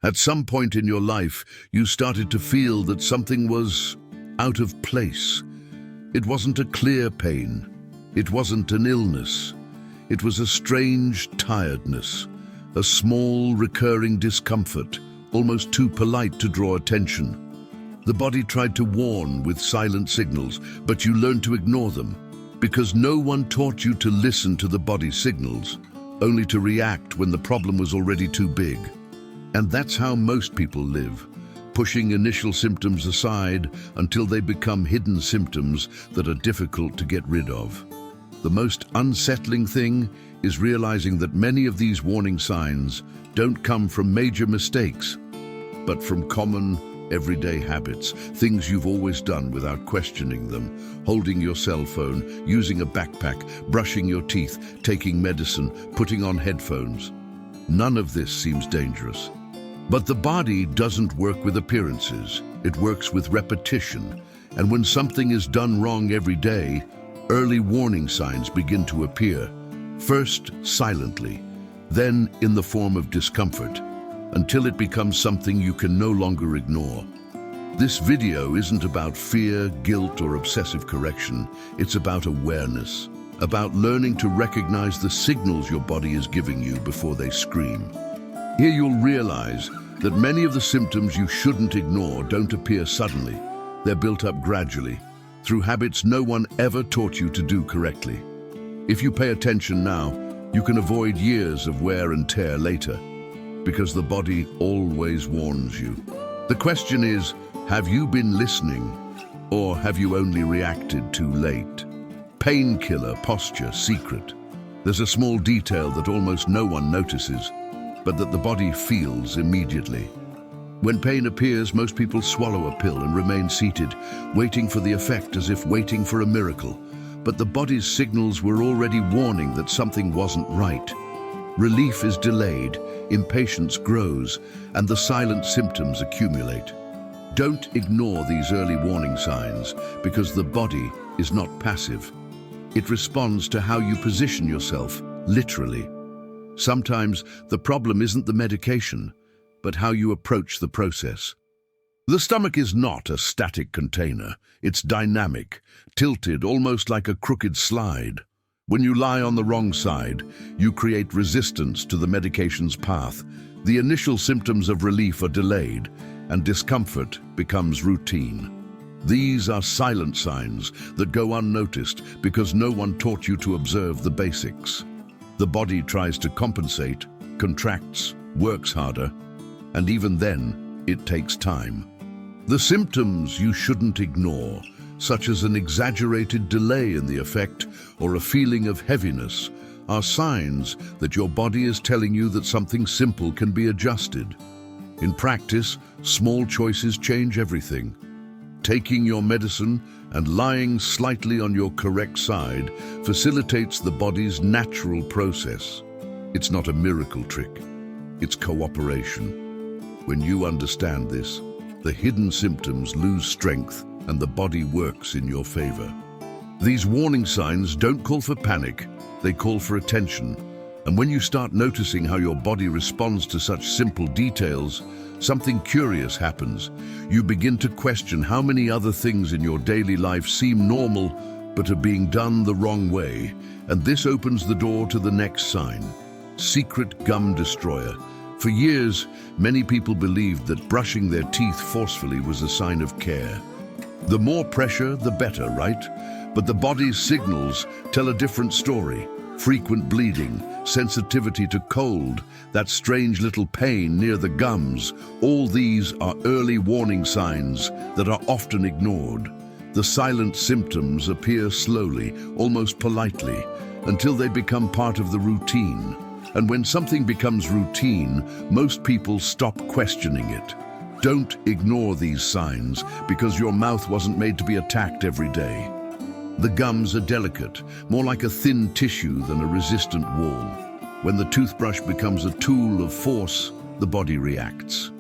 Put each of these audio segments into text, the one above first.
At some point in your life, you started to feel that something was out of place. It wasn't a clear pain. It wasn't an illness. It was a strange tiredness, a small recurring discomfort, almost too polite to draw attention. The body tried to warn with silent signals, but you learned to ignore them, because no one taught you to listen to the body's signals, only to react when the problem was already too big. And that's how most people live, pushing initial symptoms aside until they become hidden symptoms that are difficult to get rid of. The most unsettling thing is realizing that many of these warning signs don't come from major mistakes, but from common, everyday habits, things you've always done without questioning them. Holding your cell phone, using a backpack, brushing your teeth, taking medicine, putting on headphones. None of this seems dangerous. But the body doesn't work with appearances. It works with repetition. And when something is done wrong every day, early warning signs begin to appear. First silently, then in the form of discomfort, until it becomes something you can no longer ignore. This video isn't about fear, guilt, or obsessive correction. It's about awareness, about learning to recognize the signals your body is giving you before they scream. Here you'll realize that many of the symptoms you shouldn't ignore don't appear suddenly. They're built up gradually, through habits no one ever taught you to do correctly. If you pay attention now, you can avoid years of wear and tear later, because the body always warns you. The question is, have you been listening, or have you only reacted too late? Painkiller, posture, secret. There's a small detail that almost no one notices, but that the body feels immediately. When pain appears, most people swallow a pill and remain seated, waiting for the effect as if waiting for a miracle. But the body's signals were already warning that something wasn't right. Relief is delayed, impatience grows, and the silent symptoms accumulate. Don't ignore these early warning signs, because the body is not passive. It responds to how you position yourself, literally. Sometimes the problem isn't the medication, but how you approach the process. The stomach is not a static container. It's dynamic, tilted almost like a crooked slide. When you lie on the wrong side, you create resistance to the medication's path. The initial symptoms of relief are delayed, and discomfort becomes routine. These are silent signs that go unnoticed because no one taught you to observe the basics. The body tries to compensate, contracts, works harder, and even then, it takes time. The symptoms you shouldn't ignore, such as an exaggerated delay in the effect or a feeling of heaviness, are signs that your body is telling you that something simple can be adjusted. In practice, small choices change everything. Taking your medicine and lying slightly on your correct side facilitates the body's natural process. It's not a miracle trick, it's cooperation. When you understand this, the hidden symptoms lose strength and the body works in your favor. These warning signs don't call for panic, they call for attention. And when you start noticing how your body responds to such simple details, something curious happens. You begin to question how many other things in your daily life seem normal but are being done the wrong way. And this opens the door to the next sign: secret gum destroyer. For years, many people believed that brushing their teeth forcefully was a sign of care. The more pressure, the better, right? But the body's signals tell a different story. Frequent bleeding, sensitivity to cold, that strange little pain near the gums, all these are early warning signs that are often ignored. The silent symptoms appear slowly, almost politely, until they become part of the routine. And when something becomes routine, most people stop questioning it. Don't ignore these signs, because your mouth wasn't made to be attacked every day. The gums are delicate, more like a thin tissue than a resistant wall. When the toothbrush becomes a tool of force, the body reacts.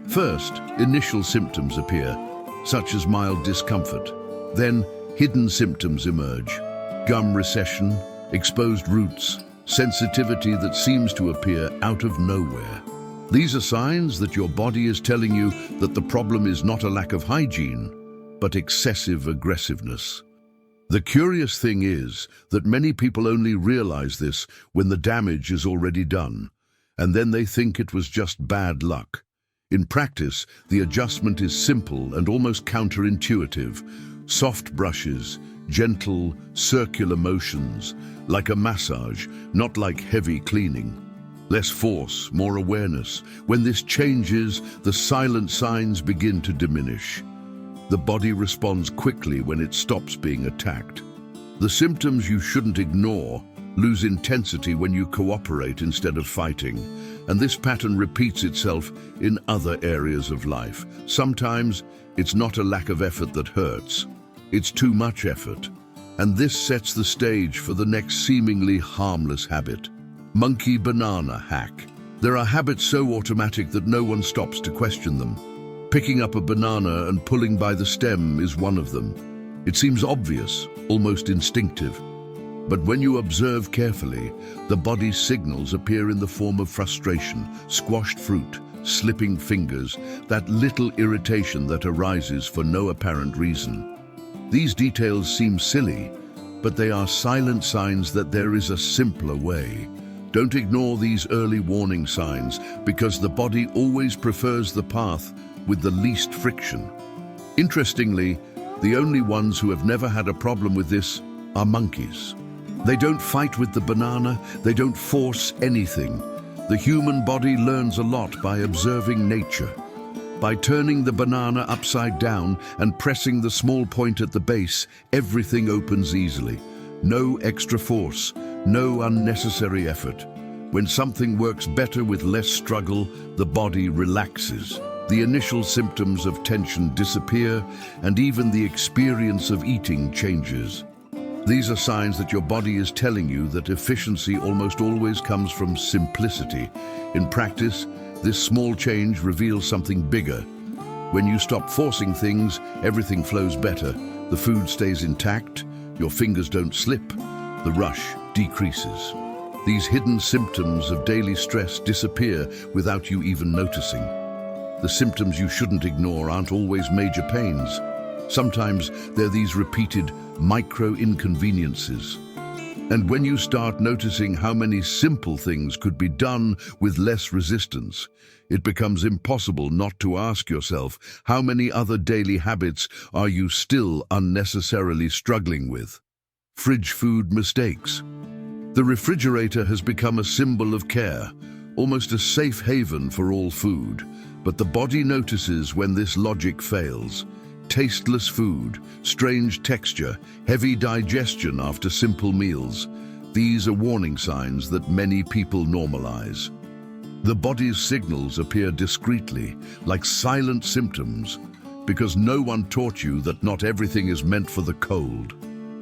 First, initial symptoms appear, such as mild discomfort. Then, hidden symptoms emerge: gum recession, exposed roots, sensitivity that seems to appear out of nowhere. These are signs that your body is telling you that the problem is not a lack of hygiene, but excessive aggressiveness. The curious thing is that many people only realize this when the damage is already done, and then they think it was just bad luck. In practice, the adjustment is simple and almost counterintuitive. Soft brushes, gentle, circular motions, like a massage, not like heavy cleaning. Less force, more awareness. When this changes, the silent signs begin to diminish. The body responds quickly when it stops being attacked. The symptoms you shouldn't ignore lose intensity when you cooperate instead of fighting, and this pattern repeats itself in other areas of life. Sometimes it's not a lack of effort that hurts, it's too much effort, and this sets the stage for the next seemingly harmless habit. Monkey banana hack. There are habits so automatic that no one stops to question them. Picking up a banana and pulling by the stem is one of them. It seems obvious, almost instinctive. But when you observe carefully, the body's signals appear in the form of frustration, squashed fruit, slipping fingers, that little irritation that arises for no apparent reason. These details seem silly, but they are silent signs that there is a simpler way. Don't ignore these early warning signs, because the body always prefers the path with the least friction. Interestingly, the only ones who have never had a problem with this are monkeys. They don't fight with the banana, they don't force anything. The human body learns a lot by observing nature. By turning the banana upside down and pressing the small point at the base, everything opens easily. No extra force, no unnecessary effort. When something works better with less struggle, the body relaxes. The initial symptoms of tension disappear, and even the experience of eating changes. These are signs that your body is telling you that efficiency almost always comes from simplicity. In practice, this small change reveals something bigger. When you stop forcing things, everything flows better. The food stays intact, your fingers don't slip, the rush decreases. These hidden symptoms of daily stress disappear without you even noticing. The symptoms you shouldn't ignore aren't always major pains. Sometimes they're these repeated micro-inconveniences. And when you start noticing how many simple things could be done with less resistance, it becomes impossible not to ask yourself, how many other daily habits are you still unnecessarily struggling with? Fridge food mistakes. The refrigerator has become a symbol of care, almost a safe haven for all food. But the body notices when this logic fails. Tasteless food, strange texture, heavy digestion after simple meals. These are warning signs that many people normalize. The body's signals appear discreetly, like silent symptoms, because no one taught you that not everything is meant for the cold.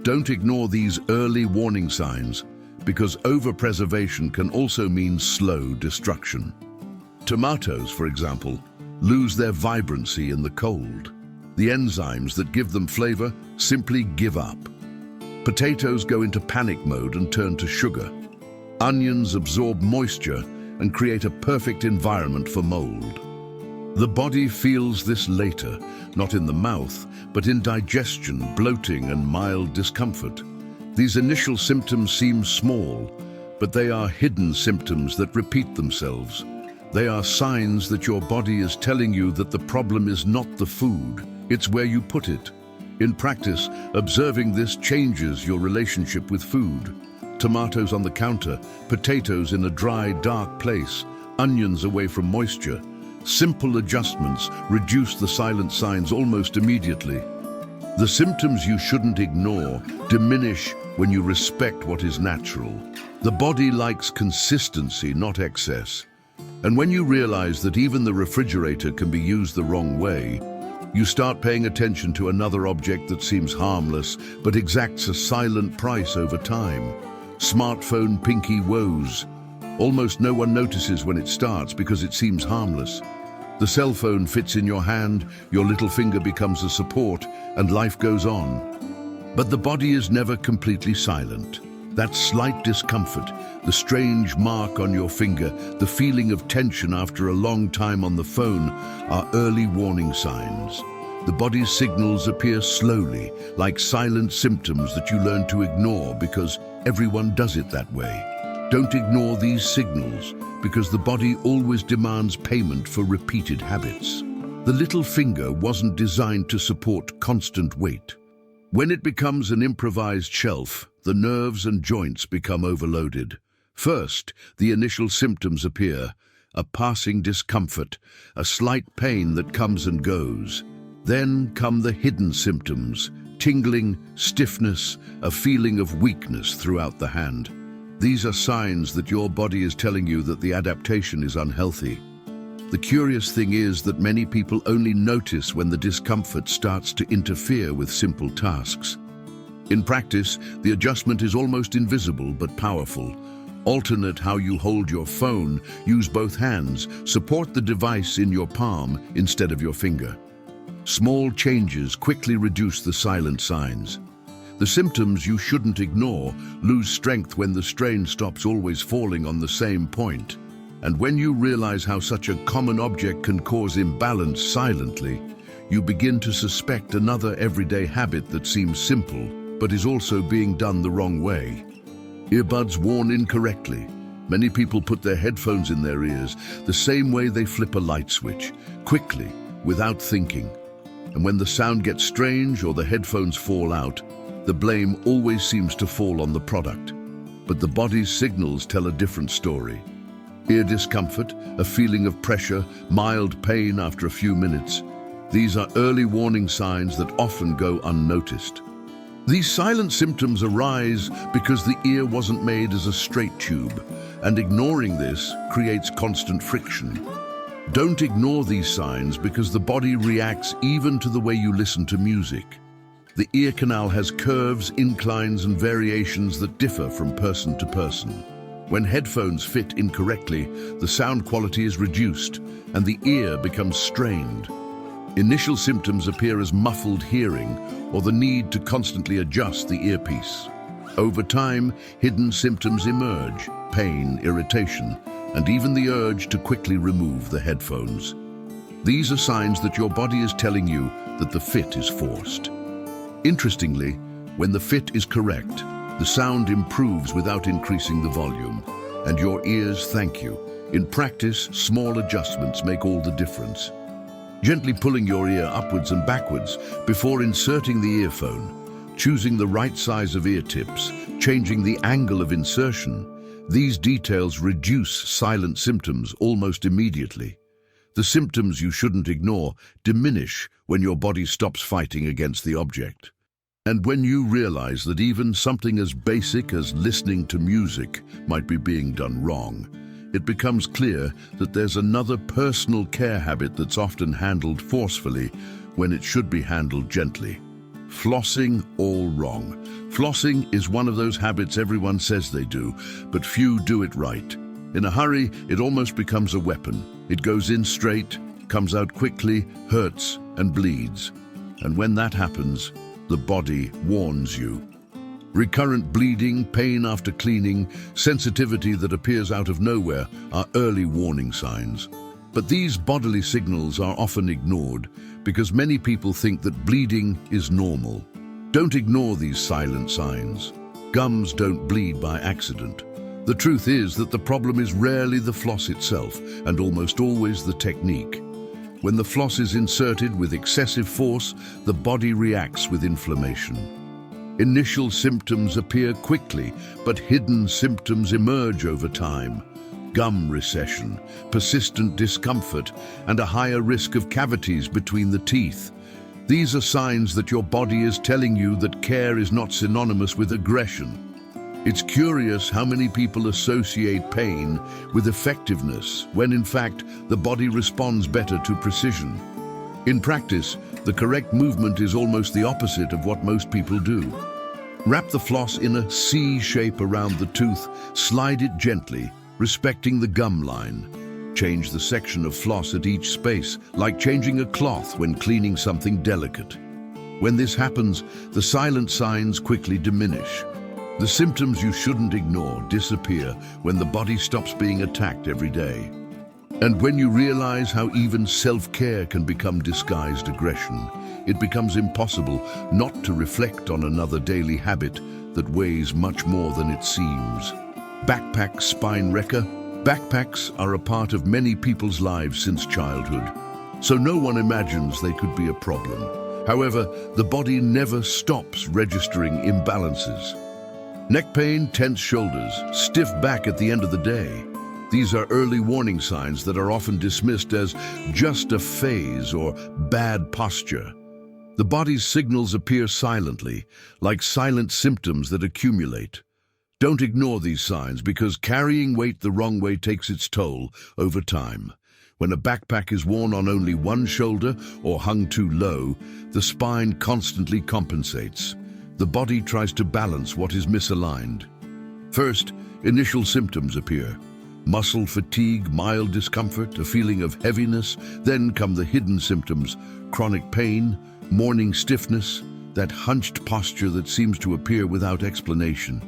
Don't ignore these early warning signs, because overpreservation can also mean slow destruction. Tomatoes, for example, lose their vibrancy in the cold. The enzymes that give them flavor simply give up. Potatoes go into panic mode and turn to sugar. Onions absorb moisture and create a perfect environment for mold. The body feels this later, not in the mouth, but in digestion, bloating, and mild discomfort. These initial symptoms seem small, but they are hidden symptoms that repeat themselves. They are signs that your body is telling you that the problem is not the food, it's where you put it. In practice, observing this changes your relationship with food. Tomatoes on the counter, potatoes in a dry, dark place, onions away from moisture. Simple adjustments reduce the silent signs almost immediately. The symptoms you shouldn't ignore diminish when you respect what is natural. The body likes consistency, not excess. And when you realize that even the refrigerator can be used the wrong way, you start paying attention to another object that seems harmless but exacts a silent price over time. Smartphone pinky woes. Almost no one notices when it starts because it seems harmless. The cell phone fits in your hand, your little finger becomes a support, and life goes on. But the body is never completely silent. That slight discomfort, the strange mark on your finger, the feeling of tension after a long time on the phone are early warning signs. The body's signals appear slowly, like silent symptoms that you learn to ignore because everyone does it that way. Don't ignore these signals because the body always demands payment for repeated habits. The little finger wasn't designed to support constant weight. When it becomes an improvised shelf, the nerves and joints become overloaded. First, the initial symptoms appear, a passing discomfort, a slight pain that comes and goes. Then come the hidden symptoms, tingling, stiffness, a feeling of weakness throughout the hand. These are signs that your body is telling you that the adaptation is unhealthy. The curious thing is that many people only notice when the discomfort starts to interfere with simple tasks. In practice, the adjustment is almost invisible but powerful. Alternate how you hold your phone, use both hands, support the device in your palm instead of your finger. Small changes quickly reduce the silent signs. The symptoms you shouldn't ignore lose strength when the strain stops always falling on the same point. And when you realize how such a common object can cause imbalance silently, you begin to suspect another everyday habit that seems simple, but is also being done the wrong way. Earbuds worn incorrectly. Many people put their headphones in their ears the same way they flip a light switch, quickly, without thinking. And when the sound gets strange or the headphones fall out, the blame always seems to fall on the product. But the body's signals tell a different story. Ear discomfort, a feeling of pressure, mild pain after a few minutes. These are early warning signs that often go unnoticed. These silent symptoms arise because the ear wasn't made as a straight tube, and ignoring this creates constant friction. Don't ignore these signs because the body reacts even to the way you listen to music. The ear canal has curves, inclines, and variations that differ from person to person. When headphones fit incorrectly, the sound quality is reduced and the ear becomes strained. Initial symptoms appear as muffled hearing or the need to constantly adjust the earpiece. Over time, hidden symptoms emerge: pain, irritation, and even the urge to quickly remove the headphones. These are signs that your body is telling you that the fit is forced. Interestingly, when the fit is correct, the sound improves without increasing the volume, and your ears thank you. In practice, small adjustments make all the difference. Gently pulling your ear upwards and backwards before inserting the earphone, choosing the right size of ear tips, changing the angle of insertion. These details reduce silent symptoms almost immediately. The symptoms you shouldn't ignore diminish when your body stops fighting against the object. And when you realize that even something as basic as listening to music might be being done wrong, it becomes clear that there's another personal care habit that's often handled forcefully when it should be handled gently. Flossing all wrong. Flossing is one of those habits everyone says they do, but few do it right. In a hurry, it almost becomes a weapon. It goes in straight, comes out quickly, hurts, and bleeds. And when that happens, the body warns you. Recurrent bleeding, pain after cleaning, sensitivity that appears out of nowhere are early warning signs. But these bodily signals are often ignored because many people think that bleeding is normal. Don't ignore these silent signs. Gums don't bleed by accident. The truth is that the problem is rarely the floss itself and almost always the technique. When the floss is inserted with excessive force, the body reacts with inflammation. Initial symptoms appear quickly, but hidden symptoms emerge over time. Gum recession, persistent discomfort, and a higher risk of cavities between the teeth. These are signs that your body is telling you that care is not synonymous with aggression. It's curious how many people associate pain with effectiveness, when in fact the body responds better to precision. In practice, the correct movement is almost the opposite of what most people do. Wrap the floss in a C shape around the tooth, slide it gently, respecting the gum line. Change the section of floss at each space, like changing a cloth when cleaning something delicate. When this happens, the silent signs quickly diminish. The symptoms you shouldn't ignore disappear when the body stops being attacked every day. And when you realize how even self-care can become disguised aggression, it becomes impossible not to reflect on another daily habit that weighs much more than it seems. Backpack spine wrecker. Backpacks are a part of many people's lives since childhood, so no one imagines they could be a problem. However, the body never stops registering imbalances. Neck pain, tense shoulders, stiff back at the end of the day. These are early warning signs that are often dismissed as just a phase or bad posture. The body's signals appear silently, like silent symptoms that accumulate. Don't ignore these signs because carrying weight the wrong way takes its toll over time. When a backpack is worn on only one shoulder or hung too low, the spine constantly compensates. The body tries to balance what is misaligned. First, initial symptoms appear. Muscle fatigue, mild discomfort, a feeling of heaviness. Then come the hidden symptoms: chronic pain, morning stiffness, that hunched posture that seems to appear without explanation.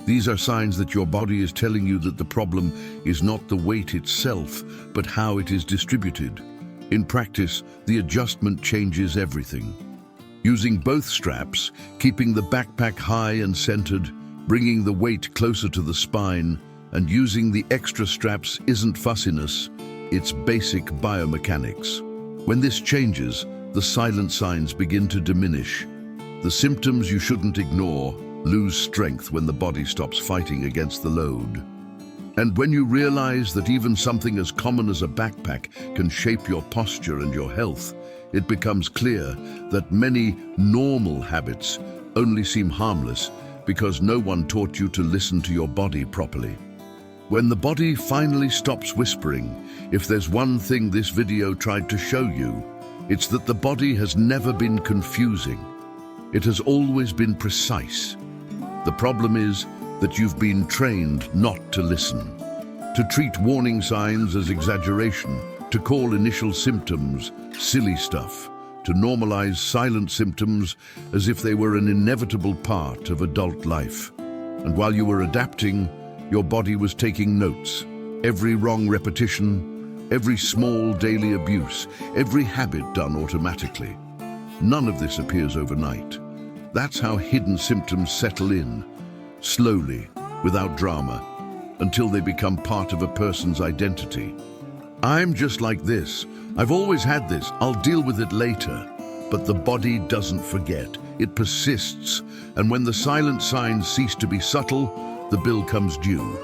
These are signs that your body is telling you that the problem is not the weight itself, but how it is distributed. In practice, the adjustment changes everything. Using both straps, keeping the backpack high and centered, bringing the weight closer to the spine, and using the extra straps isn't fussiness, it's basic biomechanics. When this changes, the silent signs begin to diminish. The symptoms you shouldn't ignore lose strength when the body stops fighting against the load. And when you realize that even something as common as a backpack can shape your posture and your health, it becomes clear that many normal habits only seem harmless because no one taught you to listen to your body properly. When the body finally stops whispering, if there's one thing this video tried to show you, it's that the body has never been confusing. It has always been precise. The problem is that you've been trained not to listen, to treat warning signs as exaggeration, to call initial symptoms silly stuff, to normalize silent symptoms as if they were an inevitable part of adult life. And while you were adapting, your body was taking notes. Every wrong repetition, every small daily abuse, every habit done automatically. None of this appears overnight. That's how hidden symptoms settle in, slowly, without drama, until they become part of a person's identity. I'm just like this. I've always had this. I'll deal with it later. But the body doesn't forget. It persists. And when the silent signs cease to be subtle, the bill comes due.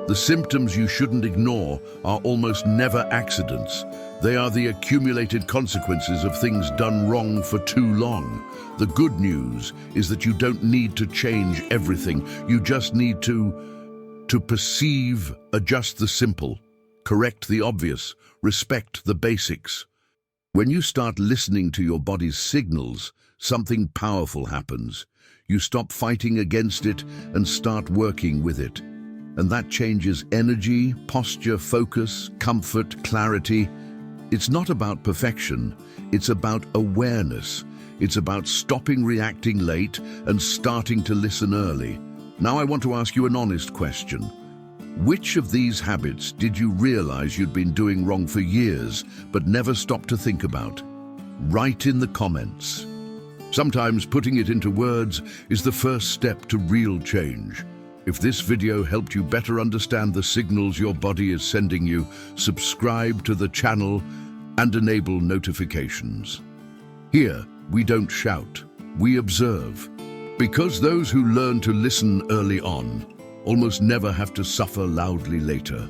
The symptoms you shouldn't ignore are almost never accidents. They are the accumulated consequences of things done wrong for too long. The good news is that you don't need to change everything. You just need to perceive, adjust the simple, correct the obvious, respect the basics. When you start listening to your body's signals, something powerful happens. You stop fighting against it and start working with it. And that changes energy, posture, focus, comfort, clarity. It's not about perfection, it's about awareness. It's about stopping reacting late and starting to listen early. Now I want to ask you an honest question. Which of these habits did you realize you'd been doing wrong for years but never stopped to think about? Write in the comments. Sometimes putting it into words is the first step to real change. If this video helped you better understand the signals your body is sending you, subscribe to the channel and enable notifications. Here, we don't shout, we observe. Because those who learn to listen early on almost never have to suffer loudly later.